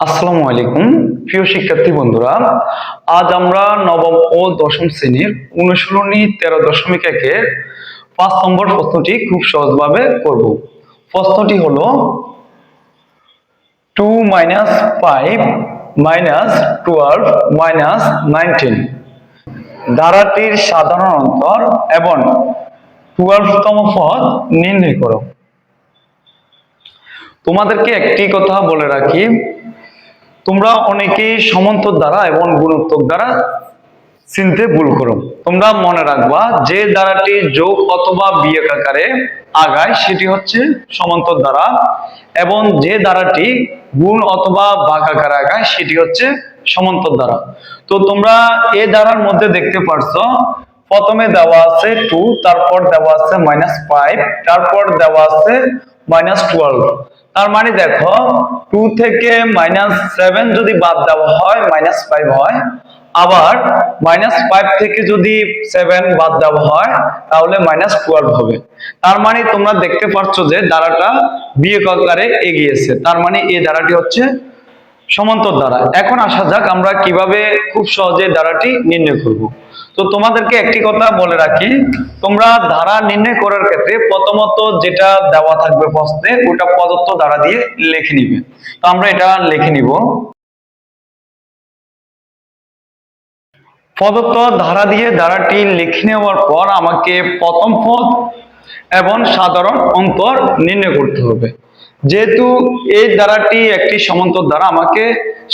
আসসালামু আলাইকুম প্রিয় শিক্ষার্থী বন্ধুরা, আজ আমরা নবম ও দশম শ্রেণীর অনুশীলনী 13.1 5 নম্বর প্রশ্নটি খুব সহজভাবে করব। প্রশ্নটি হলো 2 - 5 - 12 - 19 ধারাটির সাধারণ অন্তর এবং 12তম পদ নির্ণয় করো। তোমাদেরকে একটি কথা বলে রাখি, তোমরা অনেকেই সমান্তর দ্বারা এবং গুণোত্তর দ্বারা চিনতে ভুল করো। তোমরা মনে রাখবা যে দ্বারাটি যোগ অথবা বিয়োগ আকারে আগায় সেটি হচ্ছে সমান্তর দ্বারা, এবং যে দ্বারাটি গুণ অথবা ভাগ আকারে আগায় সেটি হচ্ছে সমান্তর দ্বারা। তো তোমরা এই দ্বারার মধ্যে দেখতে পারছো প্রথমে দেওয়া আছে 2, তারপর দেওয়া আছে -5, তারপর দেওয়া আছে -12। তার মানে দেখো 2 থেকে -7 যদি বাদ দেওয়া হয় -5 হয়, আবার -5 থেকে যদি 7 বাদ দেওয়া হয় তাহলে -12 হবে। তার মানে তোমরা দেখতে পাচ্ছ যে ধারাটা বিয়োগ আকারে এগিয়েছে, তার মানে এই ধারাটি হচ্ছে সমান্তর দ্বারা। এখন আসা যাক আমরা কিভাবে খুব সহজে ধারাটি নির্ণয় করব। তো তোমাদেরকে একটি কথা বলে রাখি, তোমরা ধারা নির্ণয় করার ক্ষেত্রে প্রথমত যেটা দেওয়া থাকবে প্রশ্নে ওটা প্রদত্ত ধারা দিয়ে লিখে নিবে। তো আমরা এটা লিখে নিব। প্রদত্ত ধারা দিয়ে ধারাটি লিখে নেওয়ার পর আমাকে প্রথম পদ এবং সাধারণ অন্তর নির্ণয় করতে হবে। যেহেতু এই ধারাটি একটি সমান্তর দ্বারা আমাকে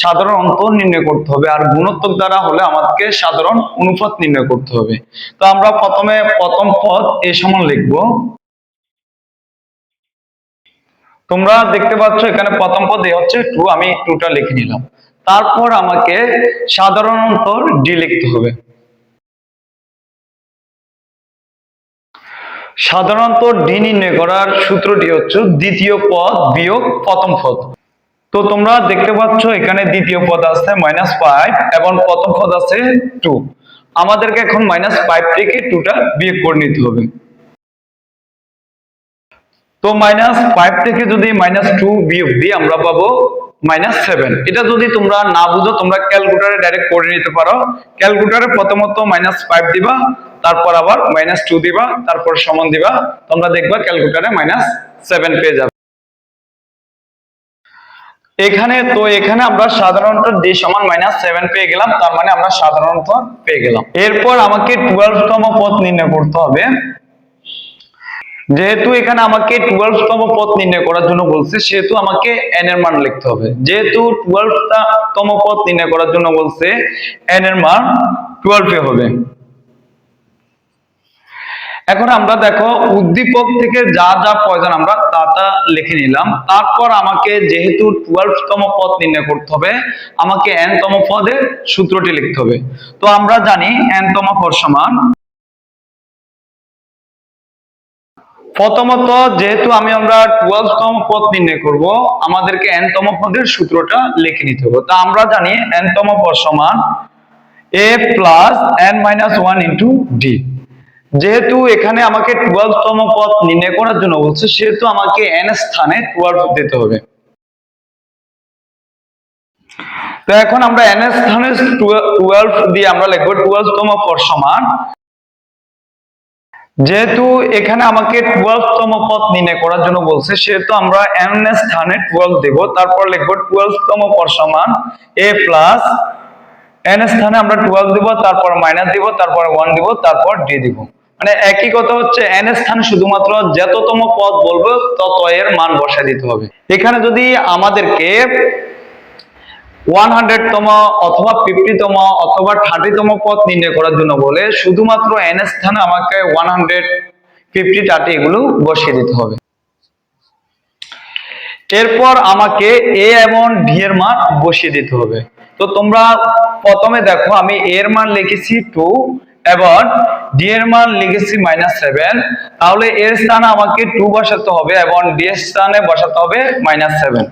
সাধারণ অন্তর নির্ণয় করতে হবে, আর গুণোত্তর দ্বারা হলে আমাকে সাধারণ অনুপাত নির্ণয় করতে হবে। তো আমরা প্রথমে প্রথম পদ এ সমান লিখব। তোমরা দেখতে পাচ্ছ এখানে প্রথম পদ এ হচ্ছে 2, আমি 2টা লিখে নিলাম। তারপর আমাকে সাধারণ অন্তর ডি লিখতে হবে। সাধারণত ডি নির্ণয় করার সূত্রটি হচ্ছে দ্বিতীয় পদ বিয়োগ প্রথম পদ। তো তোমরা দেখতে পাচ্ছ এখানে দ্বিতীয় পদ আছে -5 এবং প্রথম পদ আছে 2। আমাদেরকে এখন -5 থেকে 2টা বিয়োগ করে নিতে হবে। তো -5 থেকে যদি -2 বিয়োগ দিই আমরা পাবো -7। এটা যদি তোমরা না বুঝো তোমরা ক্যালকুলেটরে ডাইরেক্ট করে নিতে পারো। ক্যালকুলেটরে প্রথমত -5 দিবা, তারপর আবার -2 দিবা, তারপর সমান দিবা, তোমরা দেখবা ক্যালকুলেটরে -7 পেয়ে যাবে। এখানে আমরা সাধারণত ডি সমান -7 পেয়ে গেলাম, তার মানে আমরা সাধারণত পেয়ে গেলাম। এরপর আমাকে 12তম পদ নির্ণয় করতে হবে। যেহেতু এখানে আমাকে 12তম পদ নির্ণয় করার জন্য বলছে সেহেতু আমাকে n এর মান লিখতে হবে। যেহেতু 12তম পদ নির্ণয় করার জন্য বলছে n এর মান 12 হবে। এখন আমরা দেখো উদ্দীপক থেকে যা যা প্রয়োজন আমরা তা লিখে নিলাম। তারপর আমাকে যেহেতু 12তম পদ নির্ণয় করতে হবে আমাকে n তম পদের সূত্রটি লিখতে হবে। তো আমরা জানি n তম পদ সমান, প্রথমত যেহেতু আমরা 12তম পদ নির্ণয় করব আমাদেরকে n তম পদের সূত্রটা লিখে নিতে হবে। তা আমরা জানি n তম পদ সমান a + n - 1 * d। যেহেতু এখানে আমাকে 12তম পদ নির্ণয় করার জন্য বলছে সেহেতু আমাকে n স্থানে 12 দিতে হবে। তো এখন আমরা n স্থানে 12 দিয়ে আমরা লিখব 12তম পদ সমান, যেহেতু এখানে আমাকে 12তম পদ নির্ণয় করার জন্য বলছে সেহেতু আমরা n স্থানে 12 দেব, তারপর লিখব 12তম পদ সমান a + n স্থানে আমরা 12 দেব, তারপর মাইনাস দিব, তারপর 1 দিব, তারপর d দিব। মানে একই কথা হচ্ছে n স্থানে শুধুমাত্র যততম পদ বলবো তত এর মান বসায় দিতে হবে। এখানে যদি আমাদেরকে 100তম অথবা 50তম অথবা 30তম পদ নির্ণয় করার জন্য বলে শুধুমাত্র n স্থানে আমাকে 100, 50, 30 এগুলো বসিয়ে দিতে হবে। এরপর আমাকে a এবং d এর মান বসিয়ে দিতে হবে। তো তোমরা প্রথমে দেখো আমি a এর মান লিখেছি 2 এবং d এর মান লিখেছি -7। তাহলে এর স্থানে আমাকে 2 বসাতে হবে এবং d এর স্থানে বসাতে হবে -7।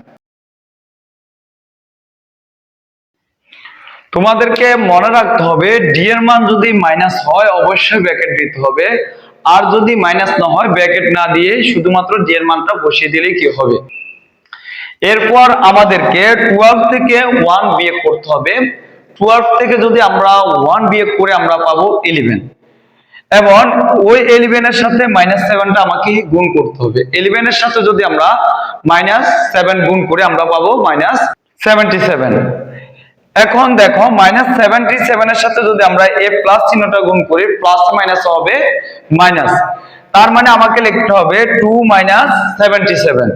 তোমাদেরকে মনে রাখতে হবে d এর মান যদি মাইনাস হয় অবশ্যই ব্র্যাকেট দিতে হবে, আর যদি মাইনাস না হয় ব্র্যাকেট না দিয়ে শুধুমাত্র d এর মানটা বসিয়ে দিলেই কি হবে। এরপর আমাদেরকে 12 থেকে 1 বিয়োগ করতে হবে। 12 থেকে যদি আমরা 1 বিয়োগ করে আমরা পাবো 11, এবং ওই 11 এর সাথে -7টা আমাকে গুণ করতে হবে। 11 এর সাথে যদি আমরা -7 গুণ করে আমরা পাবো -77। এখন দেখো -77 এর সাথে যদি আমরা এই প্লাস চিহ্নটা গুণ করি, প্লাস মাইনাস হবে মাইনাস, তার মানে আমাকে লিখতে হবে 2 - 77।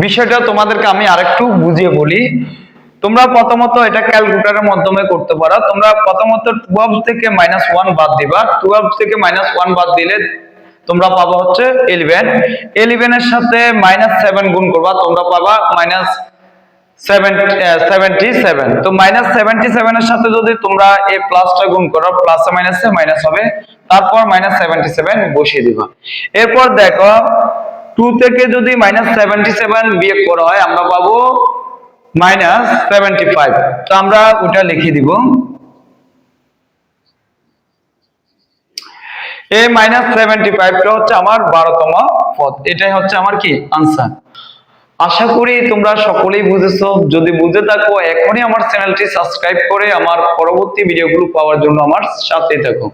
বিষয়টা তোমাদেরকে আমি আরেকটু বুঝিয়ে বলি। তোমরা প্রথমত এটা ক্যালকুলেটরের মাধ্যমে করতে পারো। তোমরা প্রথমত 12 থেকে -1 বাদ দিবা। 12 থেকে -1 বাদ দিলে তোমরা পাবা হচ্ছে 11। 11 এর সাথে -7 গুণ করবা, তোমরা পাবা -77। তো -77 এর সাথে যদি তোমরা এই প্লাসটা গুণ করো, প্লাসে মাইনাসে মাইনাস হবে, তারপর -77 বসিয়ে দিবা। এরপর দেখো 2 থেকে যদি -77 বিয়োগ করা হয় আমরা পাবো -75। তো আমরা ওটা লিখে দিব। এই -75টা হচ্ছে আমার 12তম পদ। এটাই হচ্ছে আমার কি আনসার। আশা করি তোমরা সকলেই বুঝেছো। যদি বুঝে থাকো এখনই আমার চ্যানেলটি সাবস্ক্রাইব করে আমার পরবর্তী ভিডিওগুলো পাওয়ার জন্য আমার সাথে থাকো।